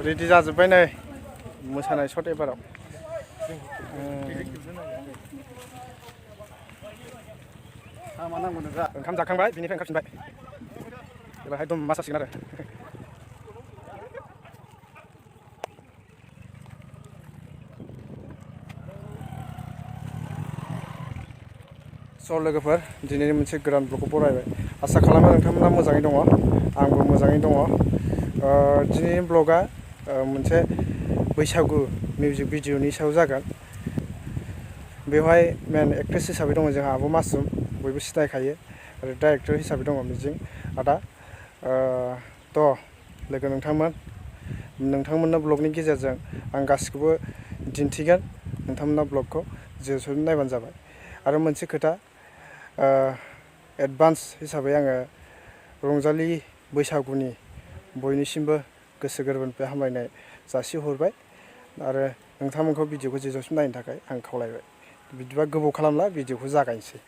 Ready जाजोब्बाय नै मोसानाय शट एबाराव ओंखाम जाखांबाय बिनिफ्राय ओंखारफिनबाय एबारहाय दम मासासिगोन आरो स' लोगोफोर दिनैनि मोनसे गोदान ब्लगखौ बरायबाय आसा खालामो नोंथांमोना मोजाङै दङ आंबो मोजाङै दङ दिनैनि ब्लगा मोनसे बैसागु मिउजिक भिडिअनि सायाव जागोन बेवहाय मेन एक्ट्रेस हिसाबै दङ जोंहा आब' मासुम बयबो सिनायखायो आरो डाइरेक्टर हिसाबै दङ मिजिं आदा थ' लोगो नोंथांमोननो ब्लगनि गेजेरजों आं गासिखौबो दिन्थिगोन नोंथांमोना ब्लगखौ जोबजासिम नायबानो जाबाय आरो मोनसे खोथा एडभान्स हिसाबै आङो रंजालि बैसागुनि बयनिसिमबो गोसो गोरबोनिफ्राय हामलायनाय जासिहरबाय आरो नोंथांमोनखौ भिडिअखौ जोबजासिम नायनो थाखाय आं खावलायबाय बिदिबा गोबाव खालामला भिडिअखौ जागायनोसै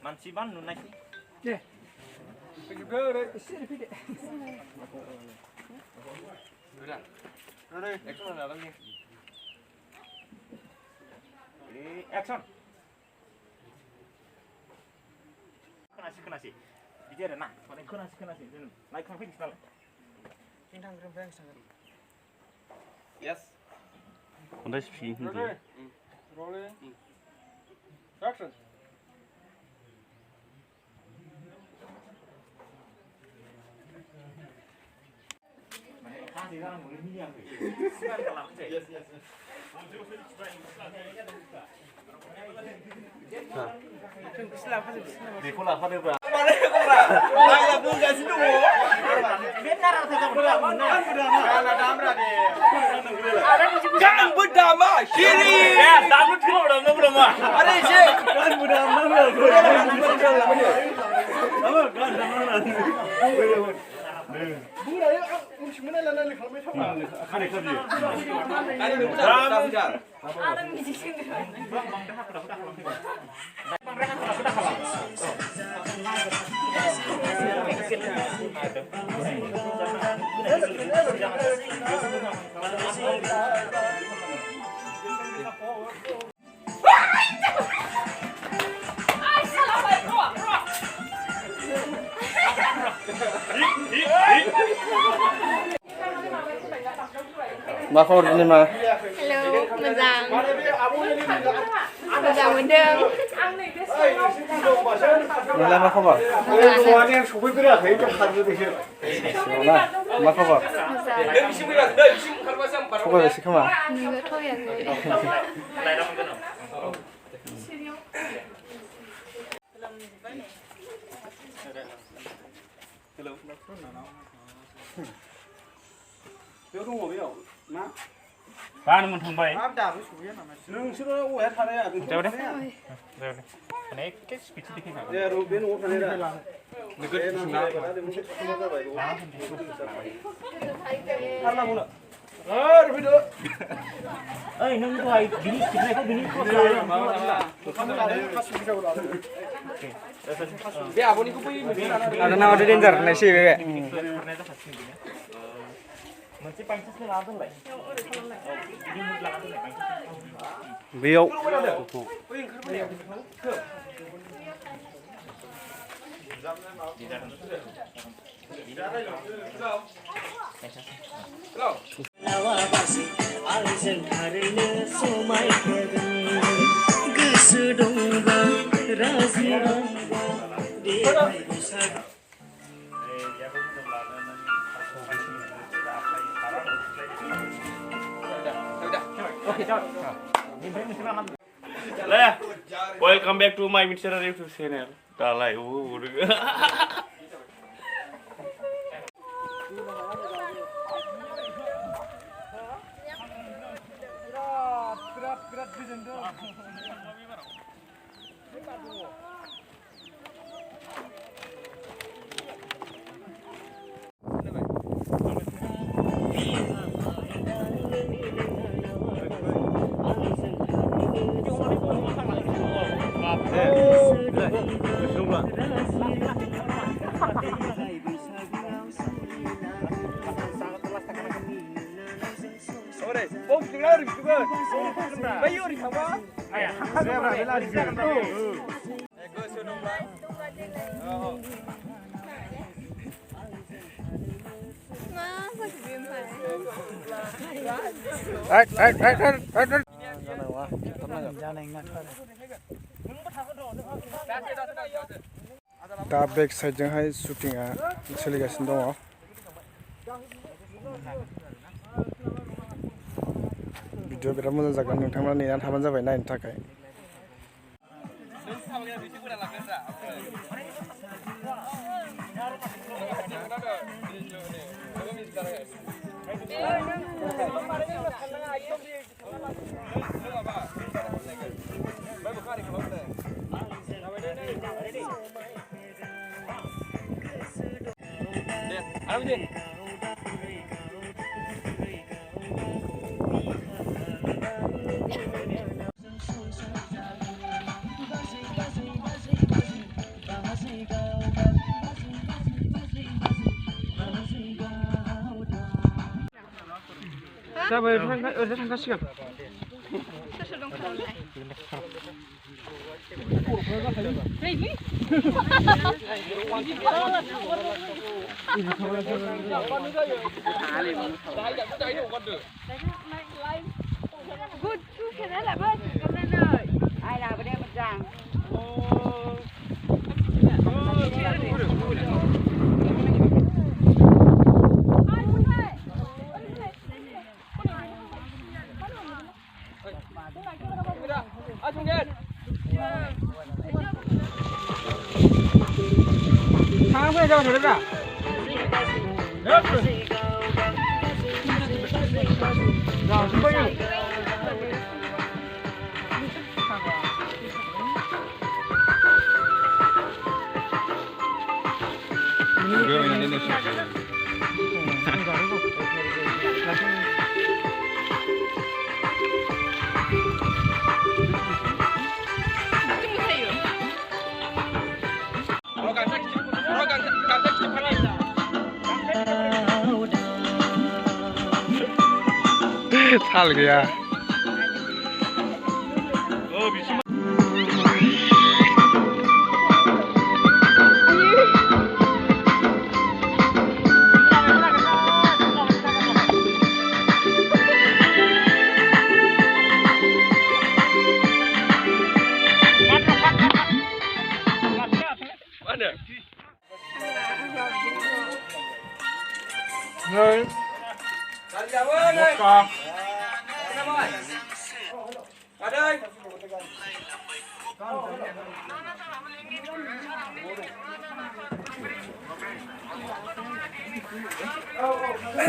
मानसि बान नुनायसै दे फैजोबदो ओरै एसे ओरै फैदो रेडि एक्सन होनो हागोन एक्सन खोनासि बिदि आरो ना माने खोनासि जों नायखां फैनोसै नालाय थांग्रोनिफ्राय आं थांगोन यस खन्थाइ स्पिकिं रलिं एक्सन बेखौ लाफादोब्रा मा खबर दिनेमा हेलौ मोजां मोनदों नोंलाय मा खबर सफैग्रोआखै मा खबर सफैबायसो खोमा बानो मोनथांबाय नोंसोरो औवाया थानाया माने एखे स्पिड देखायखागोन दे र' बे न'आव थानाया नोगोद ओइ नों दहाय बिनि स्पिडनायखौ बिनि बे आब'निखौ बै आरो नामा डेन्जार होननायसै बे मोनसे बांसिन लाना दोनलाय बेयाव Oke, Welcome back to my missionary YouTube channel. Dalai, दा बेक साइडजोंहाय शुटिंआ सोलिगासिनो दङ भिडिअ बिराद मोजां जागोन नोंथांमोना नेनानै थाबानो जाबाय नायनो थाखाय जाबाय ओरैनो थांखासिगोन सोर दं खालामनाय Good, chú cái đó là bớt con lên ơi. Ai làm bên đây một ràng. Thang bây giờ thử ra. Rồi, chúng bây थाल गैया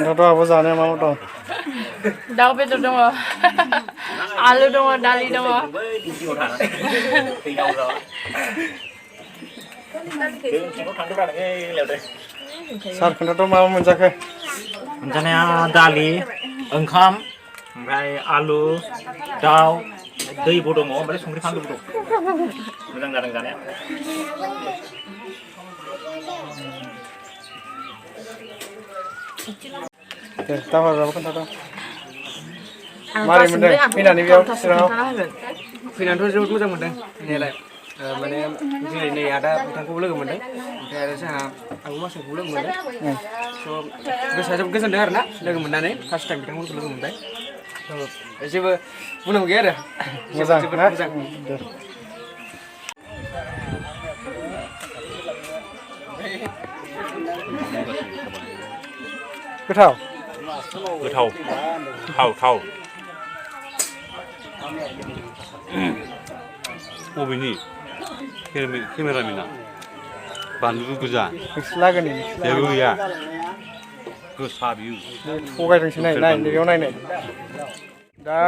Apa zaने मा मा दं दाउ बेदर दङ आलु दङ दालि दङ सार खोन्थाथ' मा मा मोनजाखो मोनजानाया दालि ओंखाम ओमफ्राय आलु दाउ दैबो दङ ओमफ्राय संख्रि फानलुबो दं मोजां जादों जानाया दे दाहराबो खोन्थाथ' मारै मोनदों फैनानै बेयाव चिराङाव फैनानैथ' जोबोद मोजां मोनदों फैनायालाय माने दिनै नै आदा बिथांखौबो लोगो मोनदों ओमफ्राय आरो जोंहा आबौ मासुमखौबो लोगो मोनदों स' गोसोआ जोबोद गोजोनदों आरोना लोगो मोननानै फार्स्ट टाइम बिथांमोनखौ लोगो मोनबाय स' जेबो बुंनांगौ गैया आरो मोजां जोबोद मोजां गोथाव गोथाव थाव थाव बबेनि केमेरामेना बानलु गोजा लागोनि जेबो गैया गोसा बियो थगायदोंसो नाय नैबेयाव नायनाय दा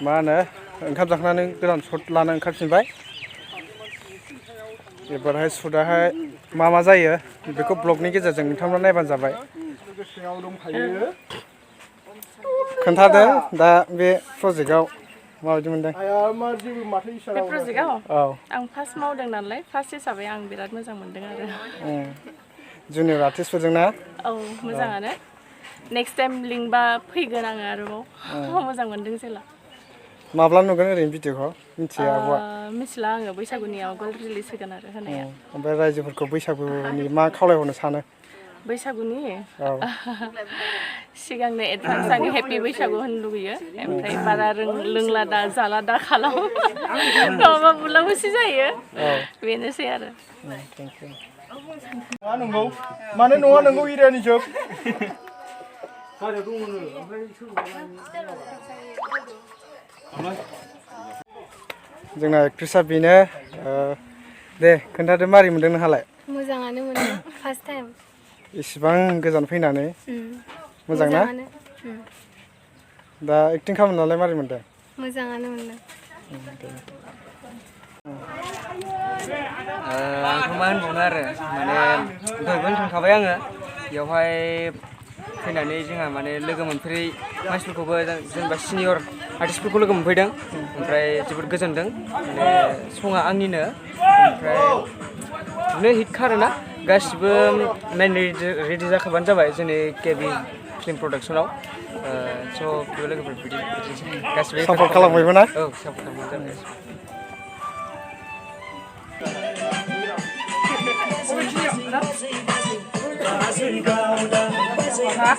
मा होनो ओंखाम जाखांनानै गोदान शट लानो ओंखारफिनबाय एबारहाय शटआहाय मा जायो बेखौ ब्लगनि गेजेरजों नोंथांमोना नायबानो जाबाय खोन्थादो दा बे प्रजेक्टआव माबायदि मोनदों बे प्रजेक्टआव औ आं फार्स्ट मावदों नालाय फार्स्ट हिसाबै आं बिराद मोजां मोनदों आरो जुनियर आर्टिस्टफोरजों ना औ मोजाङानो नेक्स्ट टाइम लिंबा फैगोन आङो आरोबाव मोजां मोनदों जेला माब्ला नुगोन ओरैनो भिडिअखौ मिथिया आब'आ मिथिला आङो बैसागुनि आवगोल रिलिज होगोन आरो होनाया ओमफ्राय रायजोफोरखौ बैसागुनि मा खावलायहरनो सानो बैसागुनि सिगांनो एडभान्स आङो हेपि बैसागु होननो लुगैयो ओमफ्राय बारा लोंला दा जाला दा खालाम नङाबा बुला बुसि जायो बेनोसै आरो नंगौ माने नङा नंगौ एरियानि जोब जोंना एक्ट्रेसा बेनो दे खोन्थादो मारै मोनदों नोंहालाय मोजाङानो मोनदों फार्स्ट टाइम इसिबां गोजान फैनानै मोजां ना दा एक्टिं खालामनानै मारै मोनदों मोजाङानो मोनदों आंथ' मा होनबावनो आरो माने दहायबो थांखाबाय आङो बेयावहाय फैनानै जोंहा माने लोगो मोनफेरै मानसिफोरखौबो जेनेबा सिनियर आर्टिस्टफोरखौ लोगो मोनफैदों ओमफ्राय जोबोद गोजोनदों माने सङा आंनिनो ओमफ्राय बिदिनो हिट खारोना गासिबो नायनो रेडि जाखाबानो जाबाय जोंनि केबि फिल्म प्रडाक्सनाव स' बेयाव लोगोफोर बिदिनोसै गासिबो सापर्ट खालामबायबो ना औ सापर्ट खालामबानो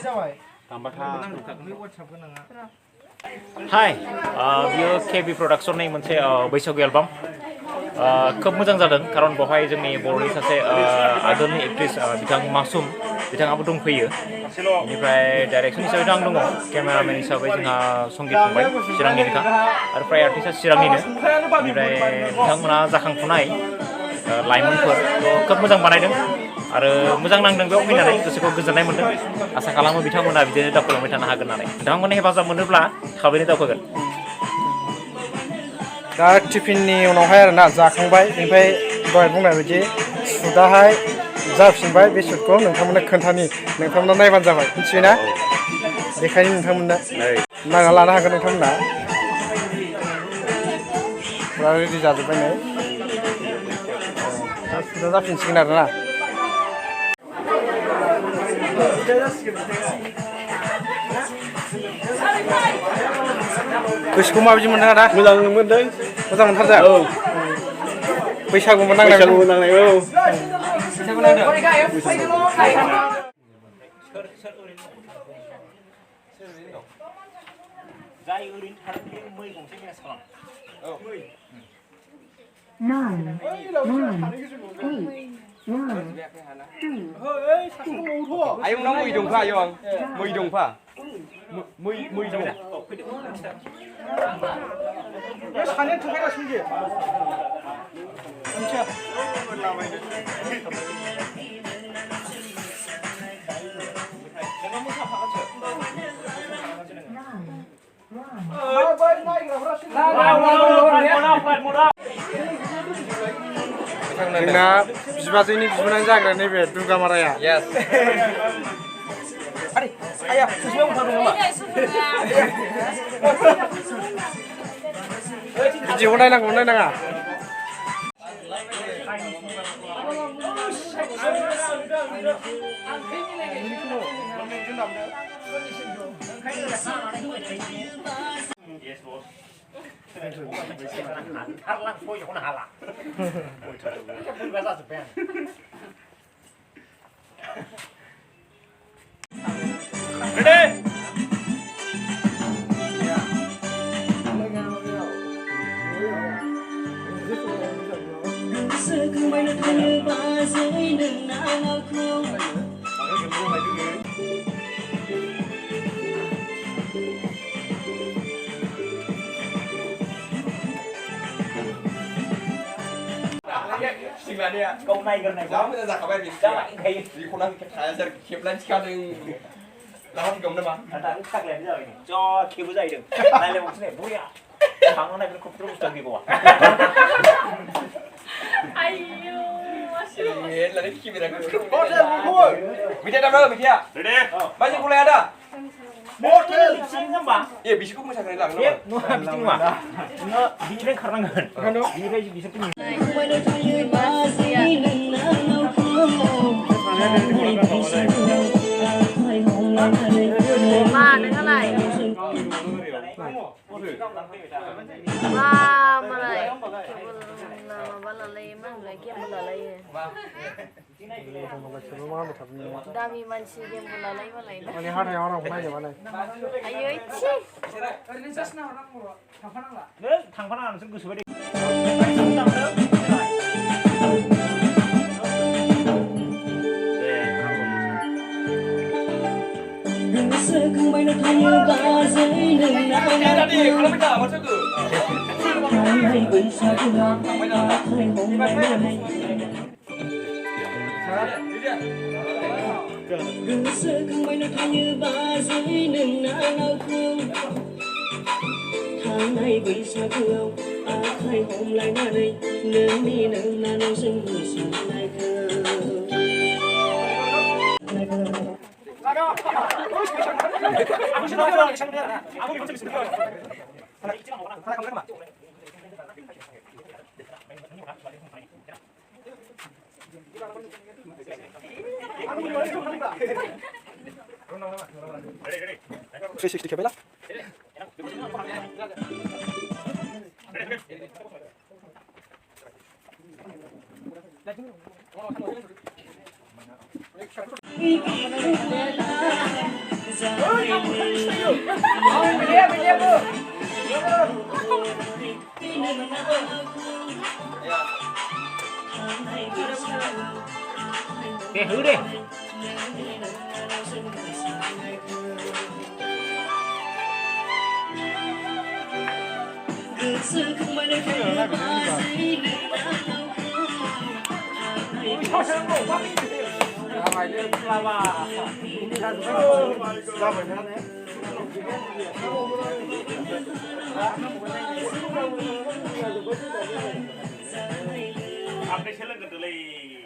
जाबाय हाय बियो केबि प्रडाक्सननि मोनसे बैसागु एलबाम खोब मोजां जादों खारन बेवहाय जोंनि बर'नि सासे आगोलनि एक्ट्रेस बिथां मासुम बिथाङाबो दंफैयो बेनिफ्राय डाइरेक्सन हिसाबैथ' आं दङ केमेरामेन हिसाबै जोंहा संगित फंबाय चिरांनिनोखा आरो फ्राय आर्टिस्टआ चिरांनिनो बेनिफ्राय बिथांमोना जाखांफुनाय लाइमोनफोर खोब मोजां बानायदों आरो मोजां नांदों बेयाव फैनानै गोसोखौ गोजोननाय मोनदों आसा खालामो बिथांमोना बिदिनो दावखोलांबाय थानो हागोन होननानै नोंथांमोननि हेफाजाब मोनोब्ला थाबैनो दावखोगोन दा टिफिननि उनावहाय आरोना जाखांबाय ओमफ्राय दहाय बुंनाय बायदि सुटआहाय जाफिनबाय बे सुटखौ नोंथांमोननो खोन्थानि नोंथांमोना नायबानो जाबाय मिथिबायना बेखायनो नोंथांमोननो नायना लानो हागोन नोंथांमोना फुरा रेडि जाजोब्बाय नै दा सुटआ जाफिनसिगोन आरोना गोसोखौ माबायदि मोनदों आदा मोजां मोनदों मोजां मोनथारदों औ बैसागु नांनाय बैसागु नांनाय औ आयं ना मै दंफा आयं मै दंफा मै दं बे सानैया थांगासिनो दे जोंना बिबाजैनि बिबोनां जाग्रा नैबे दुर्गामाराया भिडिअ नायनांगौ नायनाङा दानिया गाव नायग्रोनाय जा मोजां जाखाबाय बेखौनो खेबखाया सोर खेबलाय सिखादों लाहाम गम नामा दा खागलायानो जाबाय ज' खेबो जाहैदों नायलायबावसै ने बया थांनो नायगोन कम्पिउटार बुस्थुआ गैबावा आयौ ए लाने खेमेराखौ बिथिया दाम बिथिया रेडि बाजै गलाया दा बटल लिपसिं जाम्बा ए बिसोरखौ मोसानानै लागोन ए नङा बिदि नङा नोङो बिनिफ्राय खारनांगोन बिनिफ्राय बिसोरखौ मा नोंहालाय मा मालाय माबा लालायो मा होनलाय गेम लालायो दामि मानसि गेमबो लालायो मालाय माने हाथायाव आरामखौ नायनो मालाय आयै इसे नों थांफानाङा नोंसोर गोसोबायदि थांनाय बैसागुआव आखाइ हमलायनानै नोंनि नोंनानाव जों मोसानायखौ खेबायला deh lu deh Apa sih lagi tuh lagi?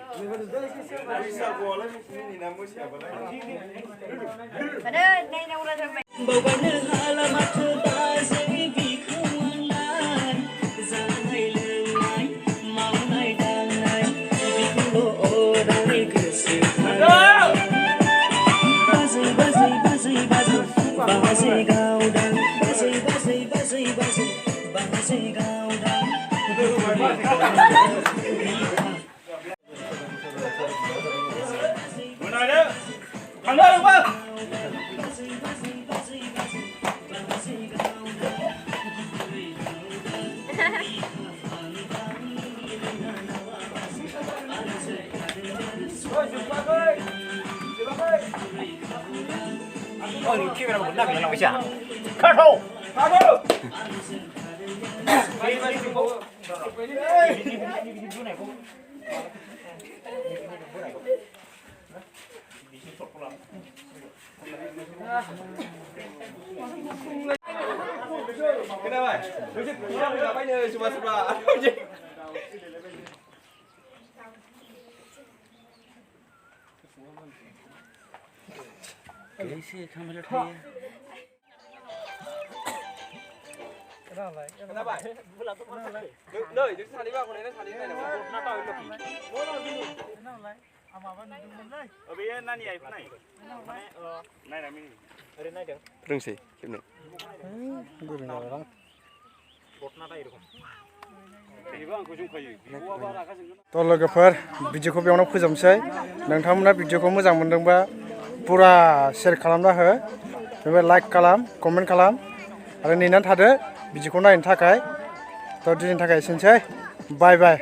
Bajwi Gaodang, Bajwi Gaodang. Mana ada? Mana ada bang? Oh, ini kamera benar yang bisa. Kato. Kato. Kenapa? Ngapain ya coba-coba? कैसे kamera thay? Kenapa? Nơi, đứng sang đi vào con này nó sang đi này nó to hơn được. Ở bên này này này. Này là mình. Ở đây này được. रोंसै खेबनो गोरों जाबाय Botna tay được. थ' लोगोफोर भिडिअखौ बेयावनो फोजोबनोसै नोंथांमोना भिडिअखौ मोजां मोनदोंबा पुरा शेयार खालामना हो बेनिफ्राय लाइक खालाम कमेन्ट खालाम आरो नेनानै थादो भिडिअखौ नायनो थाखाय थ' दिनैनि थाखाय एसेनोसै बाय बाय